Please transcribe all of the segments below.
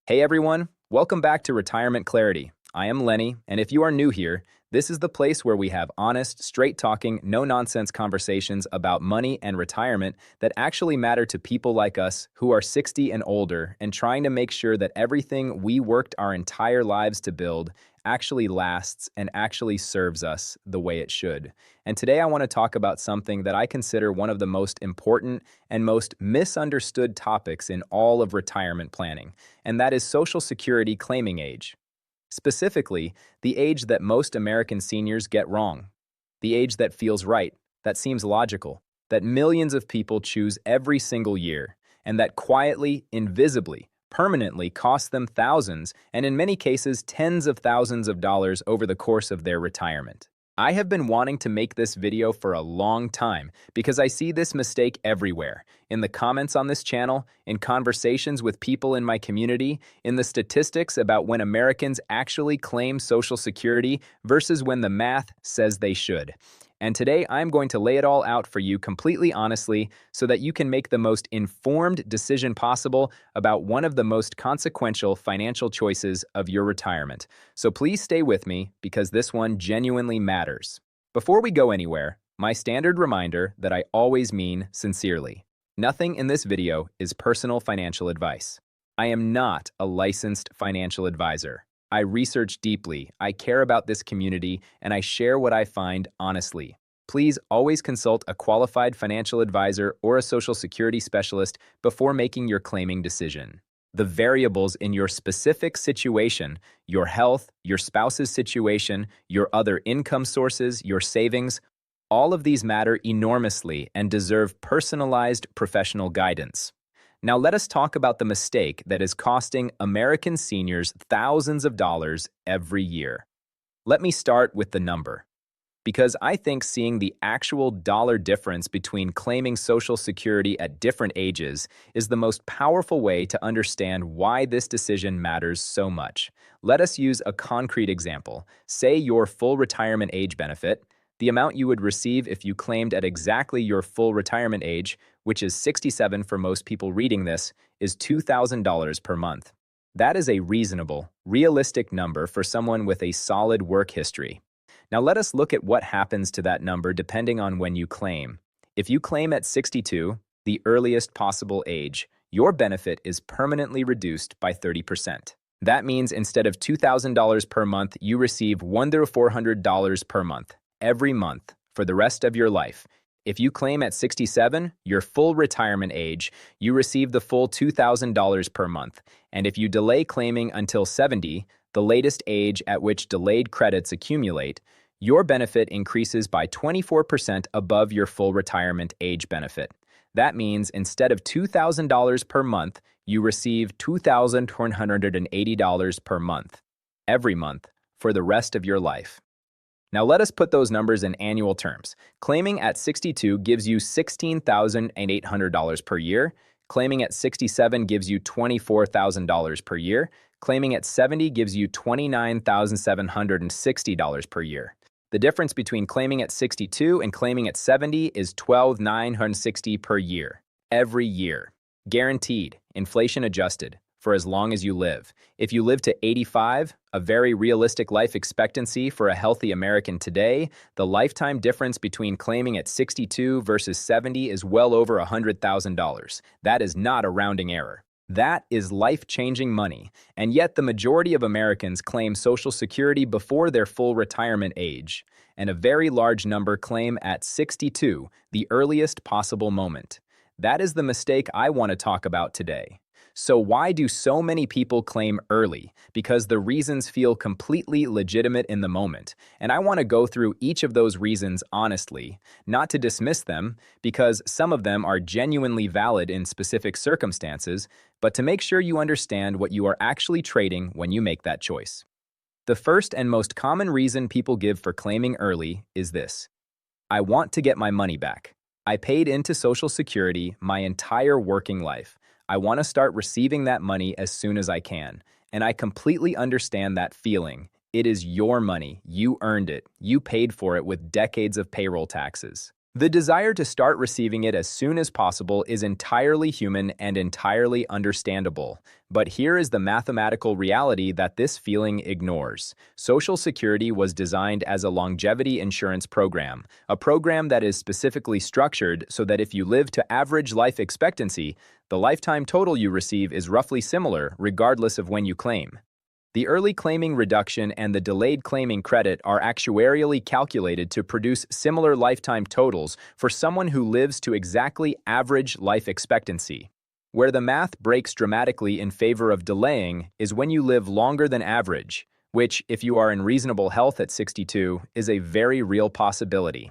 Hey everyone, welcome back to Retirement Clarity. I am Lenny, and if you are new here, this is the place where we have honest, straight-talking, no-nonsense conversations about money and retirement that actually matter to people like us who are 60 and older and trying to make sure that everything we worked our entire lives to build actually lasts and actually serves us the way it should. And today I want to talk about something that I consider one of the most important and most misunderstood topics in all of retirement planning, and that is Social Security claiming age. Specifically, the age that most American seniors get wrong. The age that feels right, that seems logical, that millions of people choose every single year, and that quietly, invisibly, permanently costs them thousands, and in many cases tens of thousands of dollars over the course of their retirement. I have been wanting to make this video for a long time because I see this mistake everywhere, in the comments on this channel, in conversations with people in my community, in the statistics about when Americans actually claim Social Security versus when the math says they should. And today I'm going to lay it all out for you completely honestly so that you can make the most informed decision possible about one of the most consequential financial choices of your retirement. So please stay with me because this one genuinely matters. Before we go anywhere, my standard reminder that I always mean sincerely. Nothing in this video is personal financial advice. I am not a licensed financial advisor. I research deeply, I care about this community, and I share what I find honestly. Please always consult a qualified financial advisor or a Social Security specialist before making your claiming decision. The variables in your specific situation, your health, your spouse's situation, your other income sources, your savings, all of these matter enormously and deserve personalized professional guidance. Now let us talk about the mistake that is costing American seniors thousands of dollars every year. Let me start with the number, because I think seeing the actual dollar difference between claiming Social Security at different ages is the most powerful way to understand why this decision matters so much. Let us use a concrete example. Say your full retirement age benefit, the amount you would receive if you claimed at exactly your full retirement age, which is 67 for most people reading this, is $2,000 per month. That is a reasonable, realistic number for someone with a solid work history. Now let us look at what happens to that number depending on when you claim. If you claim at 62, the earliest possible age, your benefit is permanently reduced by 30%. That means instead of $2,000 per month, you receive $1,400 per month, every month, for the rest of your life. If you claim at 67, your full retirement age, you receive the full $2,000 per month. And if you delay claiming until 70, the latest age at which delayed credits accumulate, your benefit increases by 24% above your full retirement age benefit. That means instead of $2,000 per month, you receive $2,180 per month, every month, for the rest of your life. Now let us put those numbers in annual terms. Claiming at 62 gives you $16,800 per year. Claiming at 67 gives you $24,000 per year. Claiming at 70 gives you $29,760 per year. The difference between claiming at 62 and claiming at 70 is $12,960 per year, every year. Guaranteed, inflation adjusted, for as long as you live. If you live to 85, a very realistic life expectancy for a healthy American today, the lifetime difference between claiming at 62 versus 70 is well over $100,000. That is not a rounding error. That is life-changing money, and yet the majority of Americans claim Social Security before their full retirement age, and a very large number claim at 62, the earliest possible moment. That is the mistake I want to talk about today. So why do so many people claim early? Because the reasons feel completely legitimate in the moment. And I want to go through each of those reasons honestly, not to dismiss them, because some of them are genuinely valid in specific circumstances, but to make sure you understand what you are actually trading when you make that choice. The first and most common reason people give for claiming early is this: I want to get my money back. I paid into Social Security my entire working life. I want to start receiving that money as soon as I can. And I completely understand that feeling. It is your money. You earned it. You paid for it with decades of payroll taxes. The desire to start receiving it as soon as possible is entirely human and entirely understandable. But here is the mathematical reality that this feeling ignores. Social Security was designed as a longevity insurance program, a program that is specifically structured so that if you live to average life expectancy, the lifetime total you receive is roughly similar regardless of when you claim. The early claiming reduction and the delayed claiming credit are actuarially calculated to produce similar lifetime totals for someone who lives to exactly average life expectancy. Where the math breaks dramatically in favor of delaying is when you live longer than average, which, if you are in reasonable health at 62, is a very real possibility.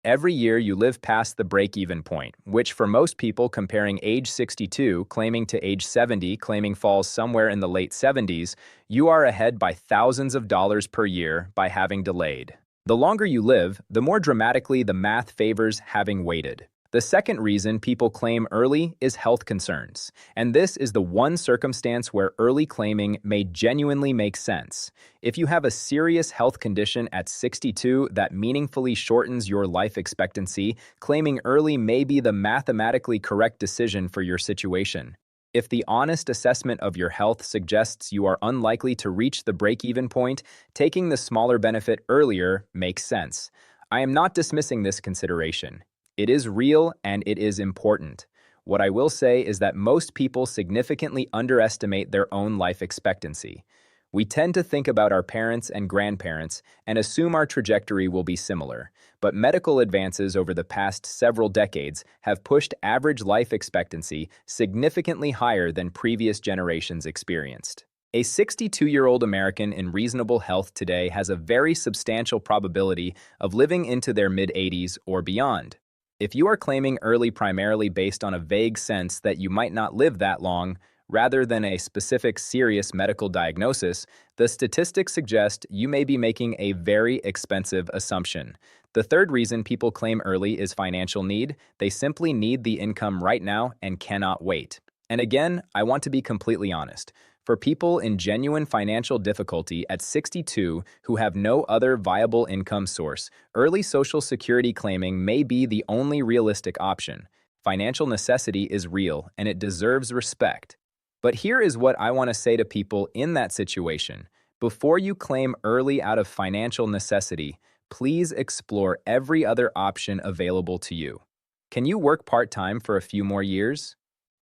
Every year you live past the break-even point, which for most people comparing age 62 claiming to age 70 claiming falls somewhere in the late 70s, you are ahead by thousands of dollars per year by having delayed. The longer you live, the more dramatically the math favors having waited. The second reason people claim early is health concerns, and this is the one circumstance where early claiming may genuinely make sense. If you have a serious health condition at 62 that meaningfully shortens your life expectancy, claiming early may be the mathematically correct decision for your situation. If the honest assessment of your health suggests you are unlikely to reach the break-even point, taking the smaller benefit earlier makes sense. I am not dismissing this consideration. It is real and it is important. What I will say is that most people significantly underestimate their own life expectancy. We tend to think about our parents and grandparents and assume our trajectory will be similar, but medical advances over the past several decades have pushed average life expectancy significantly higher than previous generations experienced. A 62-year-old American in reasonable health today has a very substantial probability of living into their mid-80s or beyond. If you are claiming early primarily based on a vague sense that you might not live that long, rather than a specific serious medical diagnosis, the statistics suggest you may be making a very expensive assumption. The third reason people claim early is financial need. They simply need the income right now and cannot wait. And again, I want to be completely honest. For people in genuine financial difficulty at 62 who have no other viable income source, early Social Security claiming may be the only realistic option. Financial necessity is real, and it deserves respect. But here is what I want to say to people in that situation. Before you claim early out of financial necessity, please explore every other option available to you. Can you work part-time for a few more years?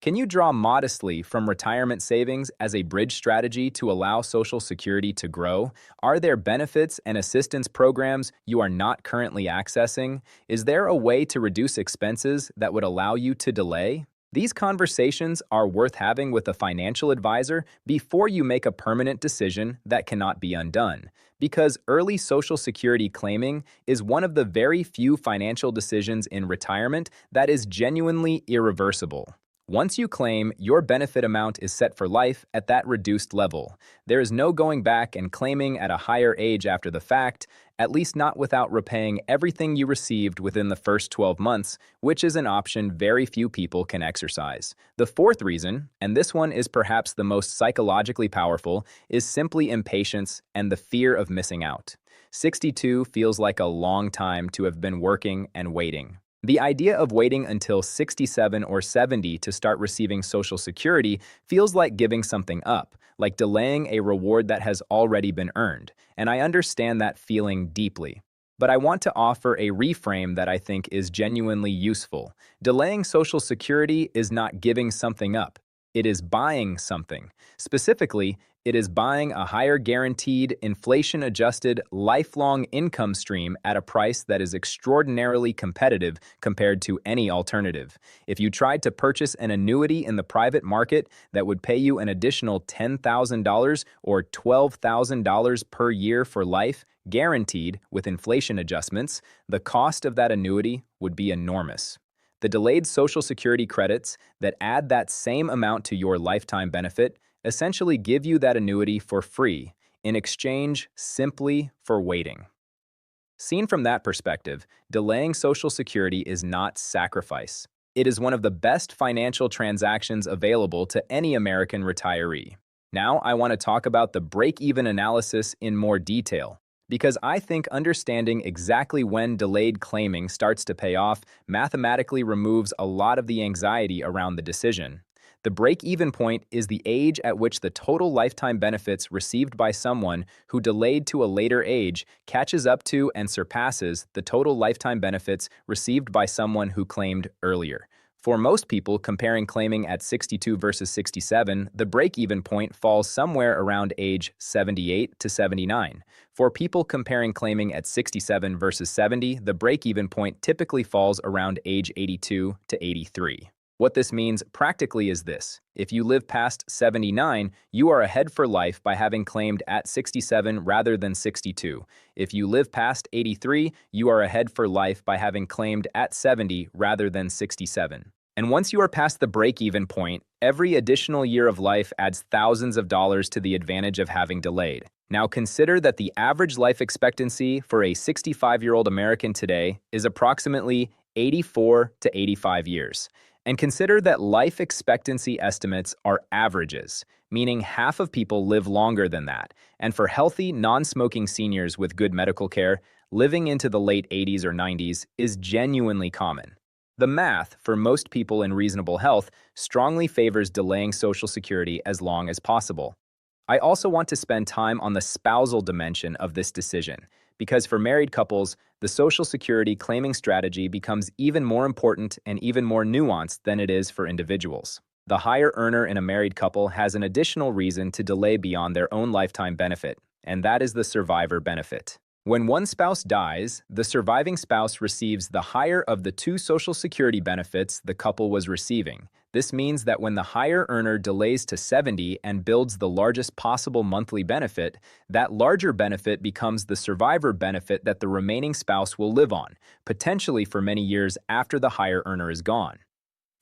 Can you draw modestly from retirement savings as a bridge strategy to allow Social Security to grow? Are there benefits and assistance programs you are not currently accessing? Is there a way to reduce expenses that would allow you to delay? These conversations are worth having with a financial advisor before you make a permanent decision that cannot be undone, because early Social Security claiming is one of the very few financial decisions in retirement that is genuinely irreversible. Once you claim, your benefit amount is set for life at that reduced level. There is no going back and claiming at a higher age after the fact, at least not without repaying everything you received within the first 12 months, which is an option very few people can exercise. The fourth reason, and this one is perhaps the most psychologically powerful, is simply impatience and the fear of missing out. 62 feels like a long time to have been working and waiting. The idea of waiting until 67 or 70 to start receiving Social Security feels like giving something up, like delaying a reward that has already been earned, and I understand that feeling deeply. But I want to offer a reframe that I think is genuinely useful. Delaying Social Security is not giving something up. It is buying something. Specifically, it is buying a higher guaranteed, inflation-adjusted, lifelong income stream at a price that is extraordinarily competitive compared to any alternative. If you tried to purchase an annuity in the private market that would pay you an additional $10,000 or $12,000 per year for life, guaranteed with inflation adjustments, the cost of that annuity would be enormous. The delayed Social Security credits that add that same amount to your lifetime benefit essentially give you that annuity for free, in exchange simply for waiting. Seen from that perspective, delaying Social Security is not sacrifice. It is one of the best financial transactions available to any American retiree. Now I want to talk about the break-even analysis in more detail, because I think understanding exactly when delayed claiming starts to pay off mathematically removes a lot of the anxiety around the decision. The break-even point is the age at which the total lifetime benefits received by someone who delayed to a later age catches up to and surpasses the total lifetime benefits received by someone who claimed earlier. For most people, comparing claiming at 62 versus 67, the break-even point falls somewhere around age 78 to 79. For people comparing claiming at 67 versus 70, the break-even point typically falls around age 82 to 83. What this means practically is this: if you live past 79, you are ahead for life by having claimed at 67 rather than 62. If you live past 83, you are ahead for life by having claimed at 70 rather than 67. And once you are past the break-even point, every additional year of life adds thousands of dollars to the advantage of having delayed. Now consider that the average life expectancy for a 65-year-old American today is approximately 84 to 85 years. And consider that life expectancy estimates are averages, meaning half of people live longer than that. And for healthy, non-smoking seniors with good medical care, living into the late 80s or 90s is genuinely common. The math, for most people in reasonable health, strongly favors delaying Social Security as long as possible. I also want to spend time on the spousal dimension of this decision, because for married couples, the Social Security claiming strategy becomes even more important and even more nuanced than it is for individuals. The higher earner in a married couple has an additional reason to delay beyond their own lifetime benefit, and that is the survivor benefit. When one spouse dies, the surviving spouse receives the higher of the two Social Security benefits the couple was receiving. This means that when the higher earner delays to 70 and builds the largest possible monthly benefit, that larger benefit becomes the survivor benefit that the remaining spouse will live on, potentially for many years after the higher earner is gone.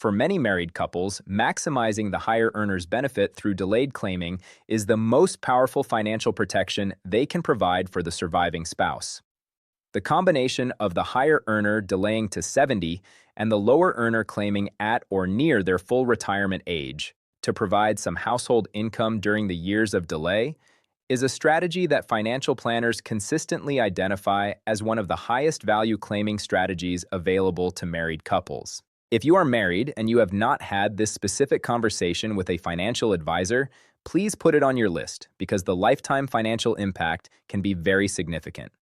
For many married couples, maximizing the higher earner's benefit through delayed claiming is the most powerful financial protection they can provide for the surviving spouse. The combination of the higher earner delaying to 70 and the lower earner claiming at or near their full retirement age to provide some household income during the years of delay is a strategy that financial planners consistently identify as one of the highest value claiming strategies available to married couples. If you are married and you have not had this specific conversation with a financial advisor, please put it on your list because the lifetime financial impact can be very significant.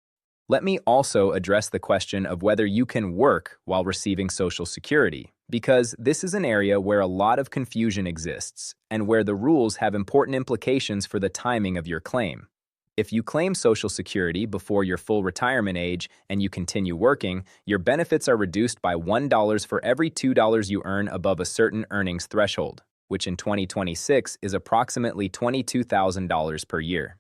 Let me also address the question of whether you can work while receiving Social Security, because this is an area where a lot of confusion exists and where the rules have important implications for the timing of your claim. If you claim Social Security before your full retirement age and you continue working, your benefits are reduced by $1 for every $2 you earn above a certain earnings threshold, which in 2026 is approximately $22,000 per year.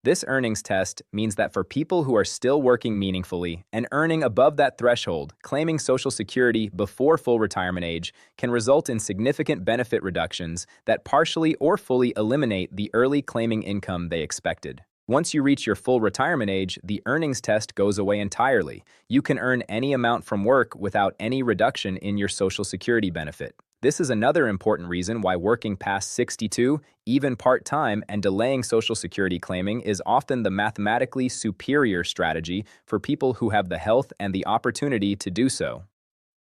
This earnings test means that for people who are still working meaningfully and earning above that threshold, claiming Social Security before full retirement age can result in significant benefit reductions that partially or fully eliminate the early claiming income they expected. Once you reach your full retirement age, the earnings test goes away entirely. You can earn any amount from work without any reduction in your Social Security benefit. This is another important reason why working past 62, even part-time, and delaying Social Security claiming is often the mathematically superior strategy for people who have the health and the opportunity to do so.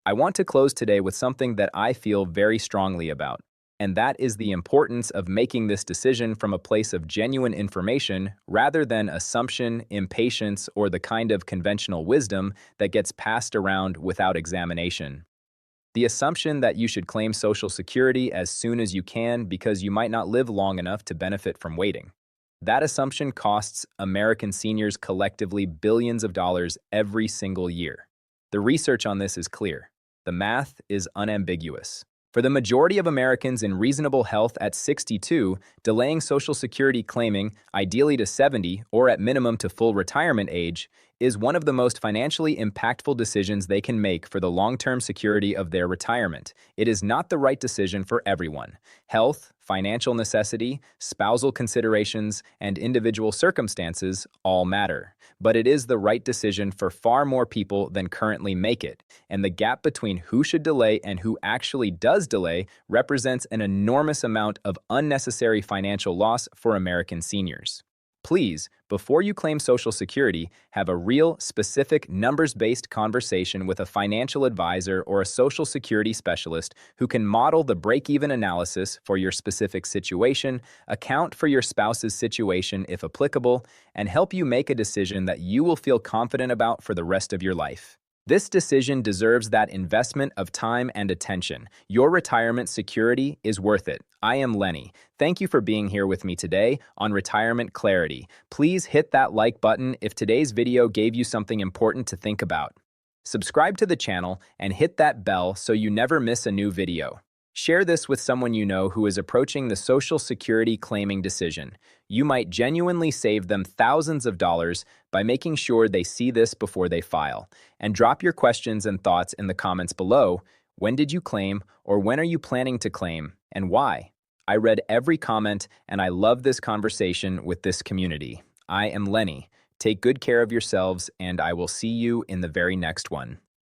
I want to close today with something that I feel very strongly about, and that is the importance of making this decision from a place of genuine information rather than assumption, impatience, or the kind of conventional wisdom that gets passed around without examination. The assumption that you should claim Social Security as soon as you can because you might not live long enough to benefit from waiting. That assumption costs American seniors collectively billions of dollars every single year. The research on this is clear. The math is unambiguous. For the majority of Americans in reasonable health at 62, delaying Social Security claiming, ideally to 70 or at minimum to full retirement age, is one of the most financially impactful decisions they can make for the long-term security of their retirement. It is not the right decision for everyone. Health, financial necessity, spousal considerations, and individual circumstances all matter. But it is the right decision for far more people than currently make it, and the gap between who should delay and who actually does delay represents an enormous amount of unnecessary financial loss for American seniors. Please, before you claim Social Security, have a real, specific, numbers-based conversation with a financial advisor or a Social Security specialist who can model the break-even analysis for your specific situation, account for your spouse's situation if applicable, and help you make a decision that you will feel confident about for the rest of your life. This decision deserves that investment of time and attention. Your retirement security is worth it. I am Lenny. Thank you for being here with me today on Retirement Clarity. Please hit that like button if today's video gave you something important to think about. Subscribe to the channel and hit that bell so you never miss a new video. Share this with someone you know who is approaching the Social Security claiming decision. You might genuinely save them thousands of dollars by making sure they see this before they file. And drop your questions and thoughts in the comments below. When did you claim, or when are you planning to claim, and why? I read every comment, and I love this conversation with this community. I am Lenny. Take good care of yourselves, and I will see you in the very next one.